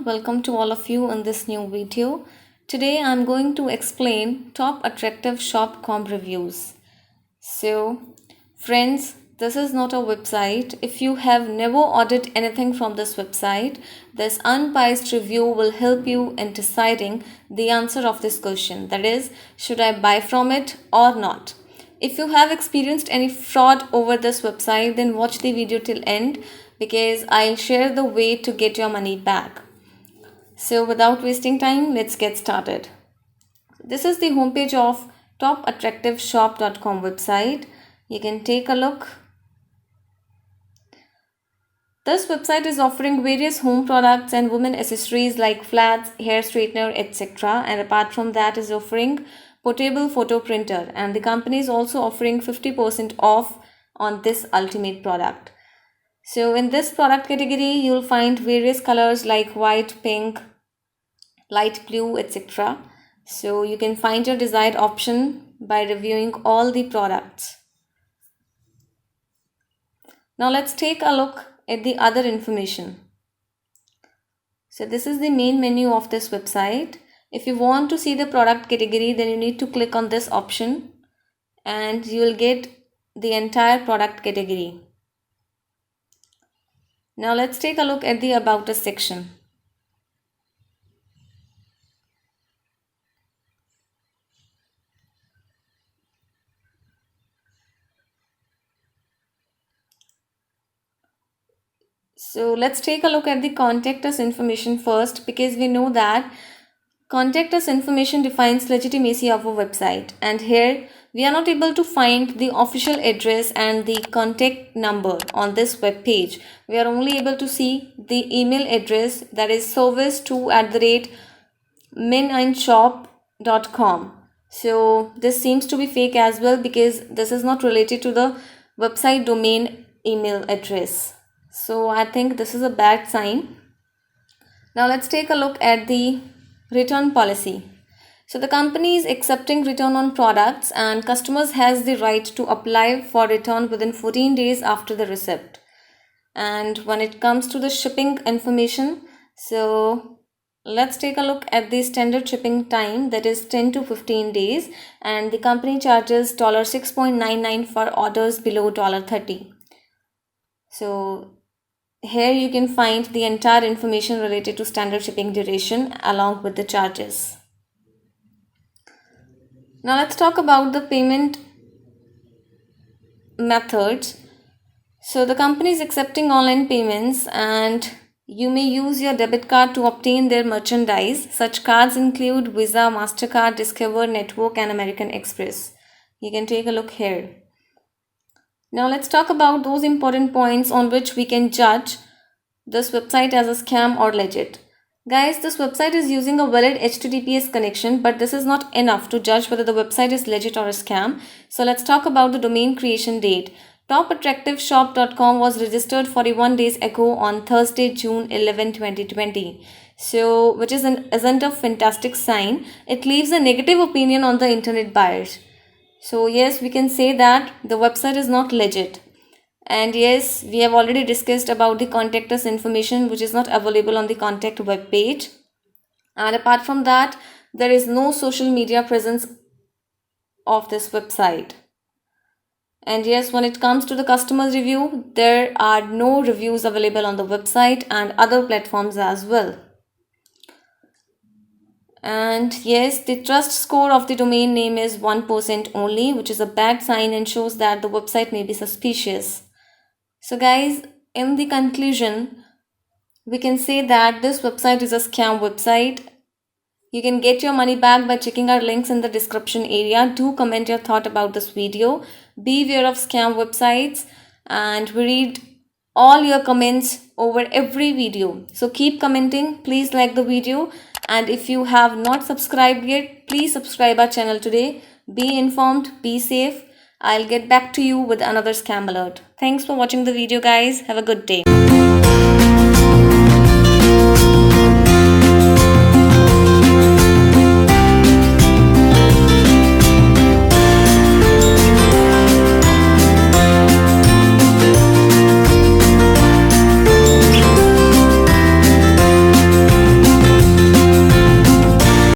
welcome to all of you in this new video. Today I'm going to explain top attractive shop.com reviews. So friends, this is not a website. If you have never ordered anything from this website, this unbiased review will help you in deciding the answer of this question. That is, should I buy from it or not? If you have experienced any fraud over this website, then watch the video till end because I'll share the way to get your money back. So without wasting time, let's get started. This is the homepage of topattractiveshop.com website. You can take a look. This website is offering various home products and women accessories like flats, hair straightener, etc. And apart from that is offering portable photo printer, and the company is also offering 50% off on this ultimate product. So in this product category, you'll find various colors like white, pink, light blue, etc. So you can find your desired option by reviewing all the products. Now let's take a look at the other information. So this is the main menu of this website. If you want to see the product category, then you need to click on this option and you will get the entire product category. Now let's take a look at the About Us section. So let's take a look at the Contact Us information first, because we know that Contact Us information defines legitimacy of a website, and here we are not able to find the official address and the contact number on this web page. We are only able to see the email address, that is service2@minandshop.com. So this seems to be fake as well, because this is not related to the website domain email address. So I think this is a bad sign. Now let's take a look at the return policy. So the company is accepting return on products, and customers has the right to apply for return within 14 days after the receipt. And when it comes to the shipping information, so let's take a look at the standard shipping time, that is 10 to 15 days, and the company charges $6.99 for orders below $30. So here you can find the entire information related to standard shipping duration along with the charges. Now let's talk about the payment methods. So the company is accepting online payments, and you may use your debit card to obtain their merchandise. Such cards include Visa, MasterCard, Discover, Network and American Express. You can take a look here. Now let's talk about those important points on which we can judge this website as a scam or legit. Guys, this website is using a valid HTTPS connection, but this is not enough to judge whether the website is legit or a scam. So let's talk about the domain creation date. Topattractiveshop.com was registered 41 days ago on Thursday, June 11, 2020. So, which isn't a fantastic sign. It leaves a negative opinion on the internet buyers. So yes, we can say that the website is not legit. And yes, we have already discussed about the Contact Us information, which is not available on the contact web page. And apart from that, there is no social media presence of this website. And yes, when it comes to the customer review, there are no reviews available on the website and other platforms as well. And yes, the trust score of the domain name is 1% only, which is a bad sign and shows that the website may be suspicious. So guys, in the conclusion, we can say that this website is a scam website. You can get your money back by checking our links in the description area. Do comment your thought about this video. Beware of scam websites, and we read all your comments over every video. So keep commenting. Please like the video, and if you have not subscribed yet, please subscribe our channel today. Be informed, be safe. I'll get back to you with another scam alert. Thanks for watching the video, guys. Have a good day.